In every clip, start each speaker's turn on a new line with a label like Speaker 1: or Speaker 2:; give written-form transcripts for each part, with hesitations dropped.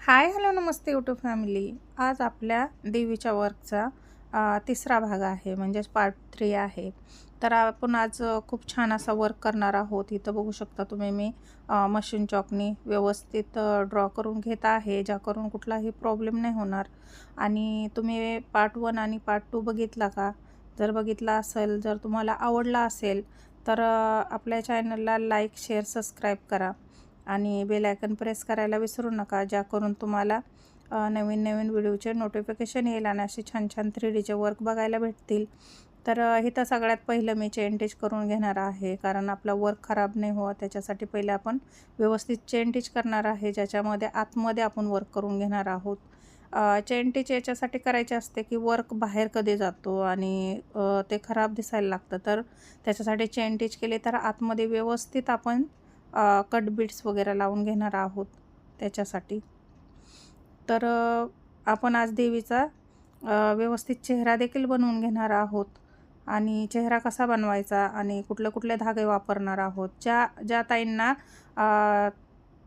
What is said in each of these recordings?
Speaker 1: Hi hello नमस्ते YouTube family. आज आपल्या देवीच्या वर्कचा तिसरा भाग आहे, म्हणजेच पार्ट 3 आहे. तर आपण आज खूप छान असा वर्क करणार आहोत. इथं बघू शकता तुम्ही मी मशीन चॉकनी व्यवस्थित ड्रॉ करून घेत आहे, ज्याकरून कुठलाही प्रॉब्लेम नाही होणार. आणि तुम्ही पार्ट 1 आणि पार्ट 2 बघितला का? जर बघितला असेल, जर तुम्हाला आवडला असेल तर आपल्या चॅनलला लाईक शेअर सबस्क्राईब करा आणि बेल आयकन प्रेस करायला विसरू नका, ज्याकरून तुम्हाला नवीन नवीन व्हिडिओचे नोटिफिकेशन येईल आणि असे छान छान 3Dचे वर्क बघायला भेटतील. तर इथं सगळ्यात पहिलं मी चेन टिच करून घेणार आहे, कारण आपला वर्क खराब नाही हो, त्याच्यासाठी पहिले आपण व्यवस्थित चेन टिच करणार आहे, ज्याच्यामध्ये आतमध्ये आपण वर्क करून घेणार आहोत. चेन टिच याच्यासाठी करायचे असते की वर्क बाहेर कधी जातो आणि ते खराब दिसायला लागतं. तर त्याच्यासाठी चेन टिच केले तर आतमध्ये व्यवस्थित आपण कट बीट्स वगैरे लावून घेणार आहोत त्याच्यासाठी. तर आपण आज देवीचा व्यवस्थित चेहरा देखील बनवून घेणार आहोत. आणि चेहरा कसा बनवायचा आणि कुठले कुठले धागे वापरणार आहोत, ज्या ज्या ताईंना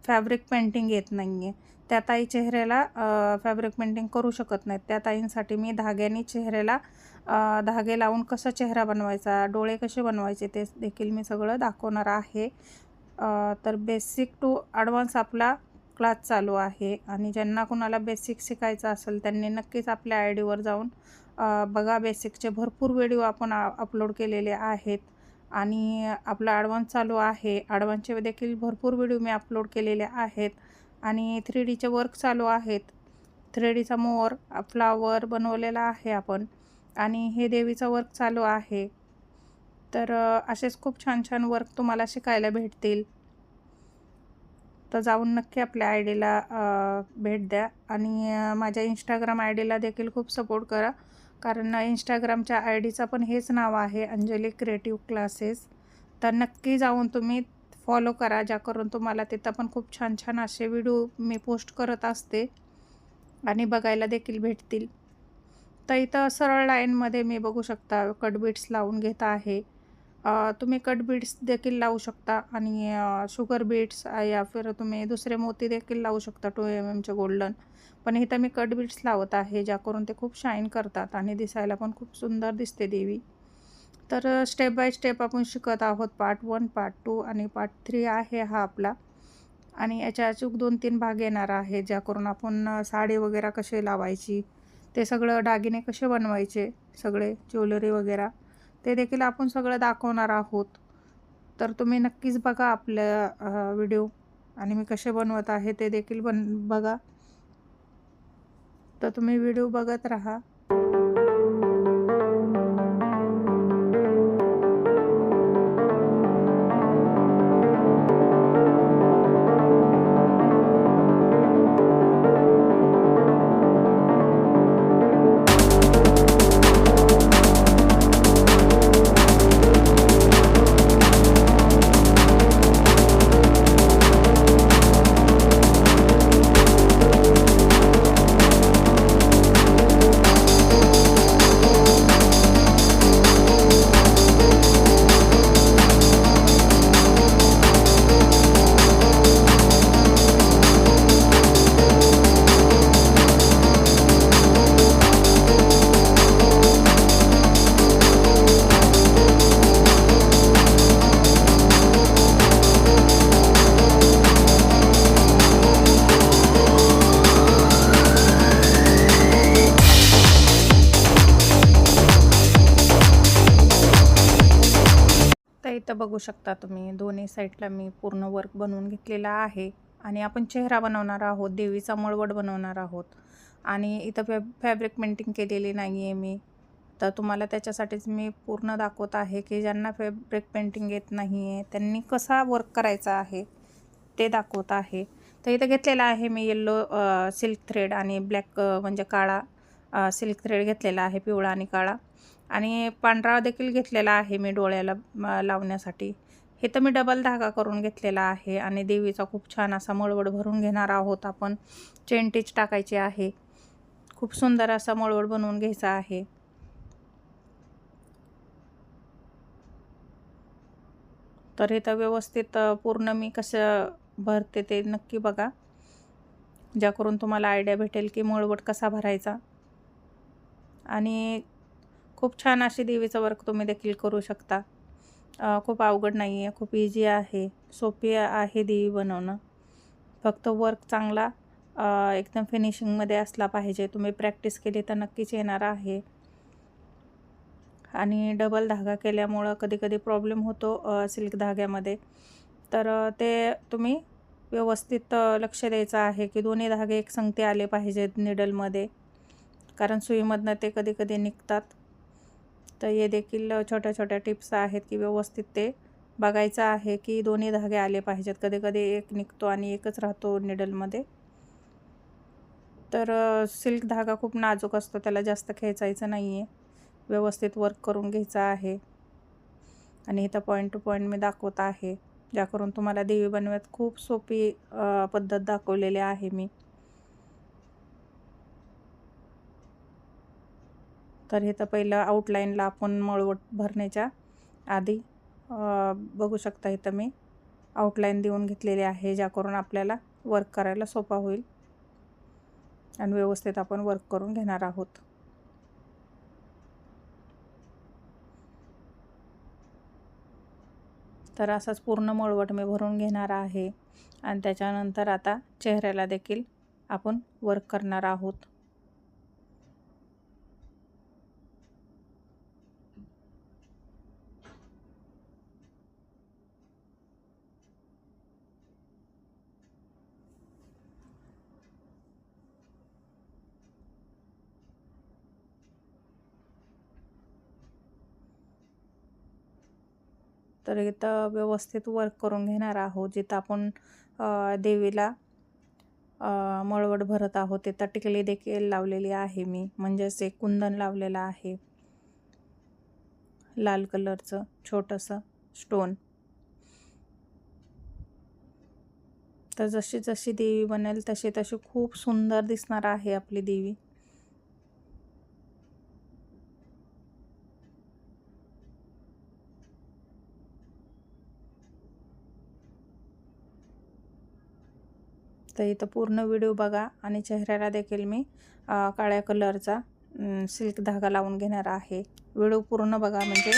Speaker 1: फॅब्रिक पेंटिंग येत नाही आहे, त्या ताई चेहऱ्याला फॅब्रिक पेंटिंग करू शकत नाहीत, त्या ताईंसाठी मी धाग्याने चेहऱ्याला धागे लावून कसा चेहरा बनवायचा, डोळे कसे बनवायचे ते देखील मी सगळं दाखवणार आहे. तर बेसिक टू ॲडव्हान्स आपला क्लास चालू आहे आणि ज्यांना कोणाला बेसिक शिकायचं असेल त्यांनी नक्कीच आपल्या आय-डीवर जाऊन बघा. बेसिकचे भरपूर व्हिडिओ आपण अपलोड केलेले आहेत आणि आपला ॲडव्हान्स चालू आहे. ॲडव्हान्सचे देखील भरपूर व्हिडिओ मी अपलोड केलेले आहेत आणि 3Dचे वर्क चालू आहेत. 3Dचा मोर फ्लावर बनवलेला आहे आपण आणि हे देवीचं वर्क चालू आहे. तर असेच खूप छान छान वर्क तुम्हाला शिकायला भेटतील. तर जाऊन नक्की आपल्या आय-डीला भेट द्या आणि माझ्या इंस्टाग्राम आय-डीला देखील खूप सपोर्ट करा, कारण इंस्टाग्रामच्या आय-डीचं पण हेच नाव आहे, अंजली क्रिएटिव्ह क्लासेस. तर नक्की जाऊन तुम्ही फॉलो करा, ज्याकरून तुम्हाला तिथं पण खूप छान छान असे व्हिडिओ मी पोस्ट करत असते आणि बघायला देखील भेटतील. तर इथं सरळ लाईनमध्ये मी बघू शकता कट बीट्स लावून घेत आहे. तुम्ही कट बीट्स देखील लावू शकता आणि शुगर बीट्स या फिर तुम्ही दुसरे मोती देखील लावू शकता 2 mmचे गोल्डन. पण इथं मी कट बीट्स लावत आहे, ज्याकरून ते खूप शाईन करतात आणि दिसायला पण खूप सुंदर दिसते देवी. तर स्टेप बाय स्टेप आपण शिकत आहोत. पार्ट 1, पार्ट 2 आणि पार्ट 3 आहे हा आपला. आणि याच्या अचूक 2-3 भाग येणार आहेत, ज्याकरून आपण साडी वगैरे कशी लावायची, ते सगळं दागिने कसे बनवायचे, सगळे ज्वेलरी वगैरे ते देखील आपण सगळं दाखवणार आहोत. तर तुम्ही नक्कीच बघा आपल्या व्हिडिओ आणि मी कसे बनवत आहे ते देखील बघा. तर तुम्ही व्हिडिओ बघत राहा. तर इथं बघू शकता तुम्ही दोन्ही साईडला मी पूर्ण वर्क बनवून घेतलेला आहे आणि आपण चेहरा बनवणार आहोत, देवीचा मळवट बनवणार आहोत. आणि इथं फॅब्रिक पेंटिंग केलेली नाही आहे मी, तर तुम्हाला त्याच्यासाठीच मी पूर्ण दाखवत आहे की ज्यांना फॅब्रिक पेंटिंग येत नाही आहे त्यांनी कसा वर्क करायचा आहे ते दाखवत आहे. तर इथं घेतलेला आहे मी येल्लो सिल्क थ्रेड आणि ब्लॅक म्हणजे काळा सिल्क थ्रेड घेतलेला आहे, पिवळा आणि काळा. आणि पांढरा देखील घेतलेला आहे मी डोळ्याला लावण्यासाठी. हे तर मी डबल धागा करून घेतलेला आहे आणि देवीचा खूप छान असा मळवट भरून घेणार आहोत आपण. चेन टिच टाकायची आहे, खूप सुंदर असा मळवट बनवून घ्यायचा आहे. तर इथं व्यवस्थित पूर्ण मी कसं भरते ते नक्की बघा. ज्याकरून तुम्हाला आयडिया भेटेल की मळवट कसा भरायचा. आणि खूप छान अशी देवीचं वर्क तुम्ही देखील करू शकता. खूप अवघड नाही आहे, खूप इझी आहे, सोपी आहे देवी बनवणं. फक्त वर्क चांगला एकदम फिनिशिंगमध्ये असला पाहिजे. तुम्ही प्रॅक्टिस केली तर नक्कीच येणार आहे. आणि डबल धागा केल्यामुळं कधी प्रॉब्लेम होतो सिल्क धाग्यामध्ये. तर ते तुम्ही व्यवस्थित लक्ष द्यायचं आहे की दोन्ही धागे एकसंगते आले पाहिजेत निडलमध्ये, कारण सुईमधनं ते कधी निघतात. तर हे देखील छोट्या टिप्स आहेत की व्यवस्थित ते बघायचं आहे की दोन्ही धागे आले पाहिजेत. कधी एक निघतो आणि एकच राहतो निडलमध्ये. तर सिल्क धागा खूप नाजूक असतो, त्याला जास्त खेचायचं नाही आहे, व्यवस्थित वर्क करून घ्यायचं आहे. आणि इथं पॉईंट टू पॉईंट मी दाखवत आहे, ज्याकरून तुम्हाला देवी बनवत खूप सोपी पद्धत दाखवलेली आहे मी. तर इथं पहिलं आउटलाईनला आपण मळवट भरण्याच्या आधी बघू शकता इथं मी आउटलाईन देऊन घेतलेली आहे, ज्याकरून आपल्याला वर्क करायला सोपा होईल आणि व्यवस्थित आपण वर्क करून घेणार आहोत. तर असाच पूर्ण मळवट मी भरून घेणार आहे आणि त्याच्यानंतर आता चेहऱ्याला देखील आपण वर्क करणार आहोत. तर इथं व्यवस्थित वर्क करून घेणार आहोत. जिथं आपण देवीला मळवट भरत आहोत तिथं टिकली देखील लावलेली आहे मी, म्हणजेच एक कुंदन लावलेलं आहे लाल कलरचं छोटंसं स्टोन. तर जशी देवी बनेल तशी खूप सुंदर दिसणार आहे आपली देवी. तर इथं पूर्ण व्हिडिओ बघा आणि चेहऱ्याला देखील मी काळ्या कलरचा सिल्क धागा लावून घेणार आहे. व्हिडिओ पूर्ण बघा म्हणजे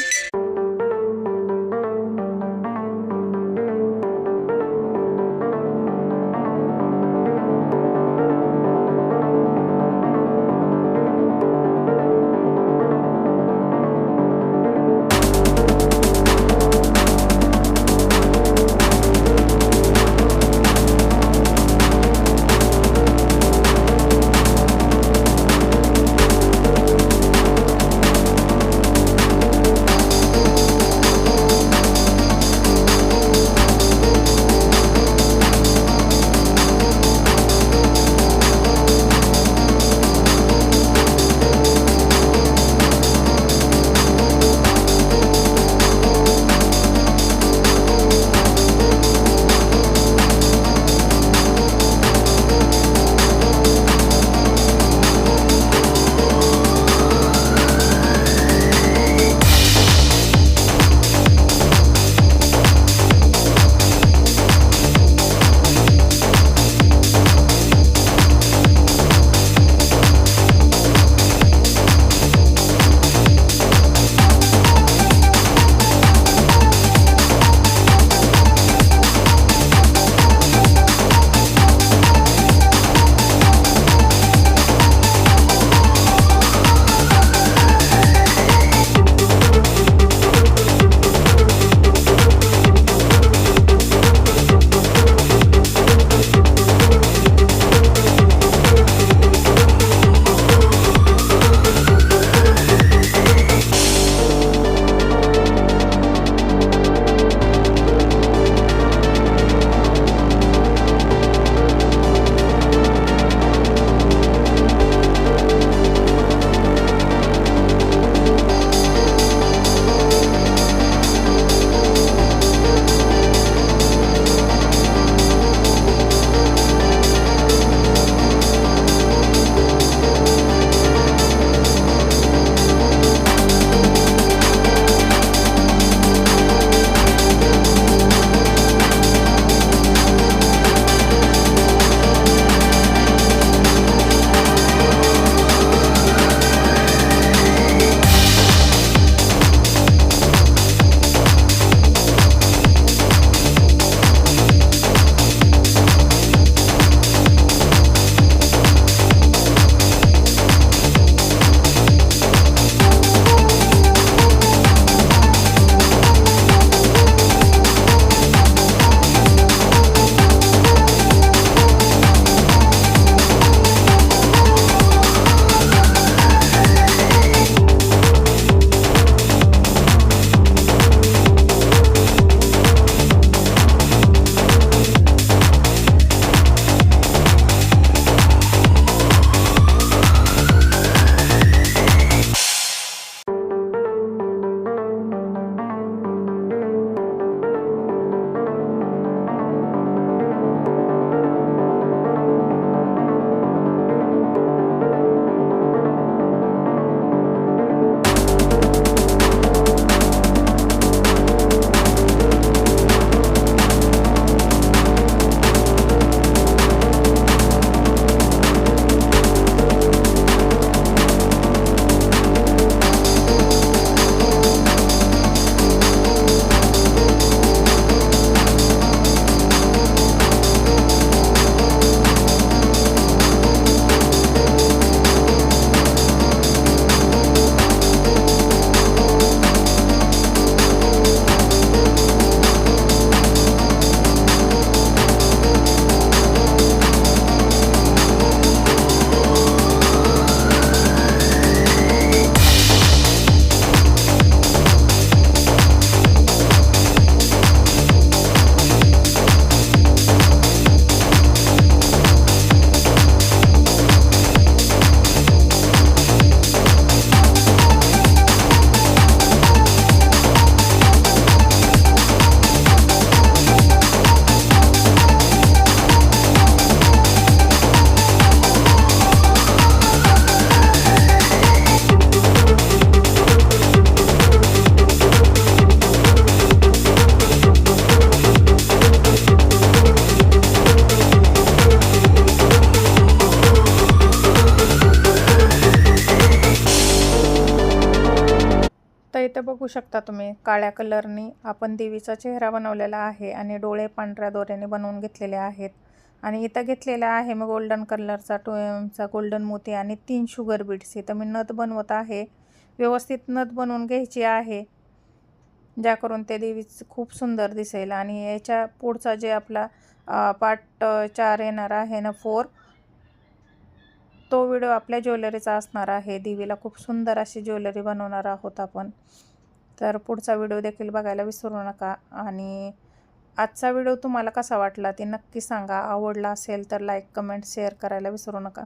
Speaker 1: बघू शकता तुम्ही काळ्या कलरनी आपण देवीचा चेहरा बनवलेला आहे आणि डोळे पांढऱ्या दोऱ्याने बनवून घेतलेले आहेत. आणि इथं घेतलेला आहे मी गोल्डन कलरचा 2 गोल्डन मोती आणि 3 शुगर बीड्स. इथं मी नथ बनवत आहे. व्यवस्थित नथ बनवून घ्यायची आहे, ज्या करून ते देवीचं खूप सुंदर दिसेल. आणि याच्या पुढचा जे आपला पार्ट 4 येणार आहे ना 4, तो व्हिडिओ आपल्या ज्वेलरीचा असणार आहे. देवीला खूप सुंदर अशी ज्वेलरी बनवणार आहोत आपण. तर पुढचा व्हिडिओ देखील बघायला विसरू नका. आणि आजचा व्हिडिओ तुम्हाला कसा वाटला ते नक्की सांगा. आवडला असेल तर लाईक, कमेंट, शेअर करायला विसरू नका.